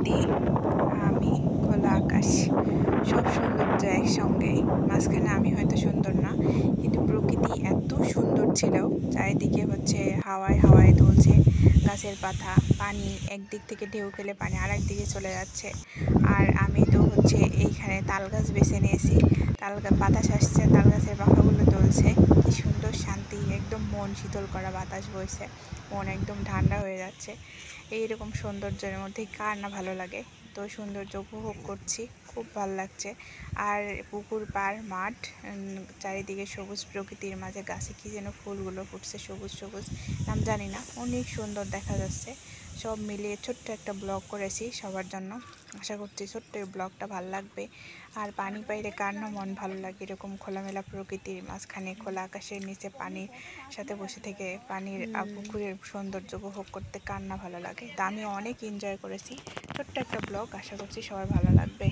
প্রকৃতি, আমি, খোলা আকাশ, সব সৌন্দর্য একসঙ্গে। মাঝখানে আমি হয়তো সুন্দর না, কিন্তু প্রকৃতি এত সুন্দর ছিল। চারিদিকে হচ্ছে হাওয়ায় হাওয়ায় দুলছে গাছের পাতা, পানি একদিক থেকে ঢেউ খেলে পানি আরেক দিকে চলে যাচ্ছে। আর আমি তো হচ্ছে এইখানে তাল গাছ বেছে নিয়েছি। বাতাস আসছে, তাল গাছের পাখাগুলো দুলছে। কি সুন্দর শান্তি, একদম মন শীতল করা বাতাস বইছে, মন একদম ঠান্ডা হয়ে যাচ্ছে। এইরকম সৌন্দর্যের মধ্যে কার না ভালো লাগে। তো সৌন্দর্য উপভোগ করছি, খুব ভালো লাগছে। আর পুকুর পাড় মাঠ, চারিদিকে সবুজ, প্রকৃতির মাঝে গাছে কি যেন ফুলগুলো ফুটছে সবুজ সবুজ, নাম জানি না, অনেক সুন্দর দেখা যাচ্ছে। সব মিলিয়ে ছোট্ট একটা ব্লগ করেছি সবার জন্য। আশা করছি ছোট্ট এই ব্লগটা ভালো লাগবে। আর পানি পাইলে কার না মন ভালো লাগে, এরকম খোলামেলা প্রকৃতির মাঝখানে খোলা আকাশের নিচে পানির সাথে বসে থেকে পানির পুকুরের সৌন্দর্য উপভোগ করতে কার না ভালো লাগে। তা আমি অনেক এনজয় করেছি। ছোট্ট একটা ব্লগ, আশা করছি সবার ভালো লাগবে।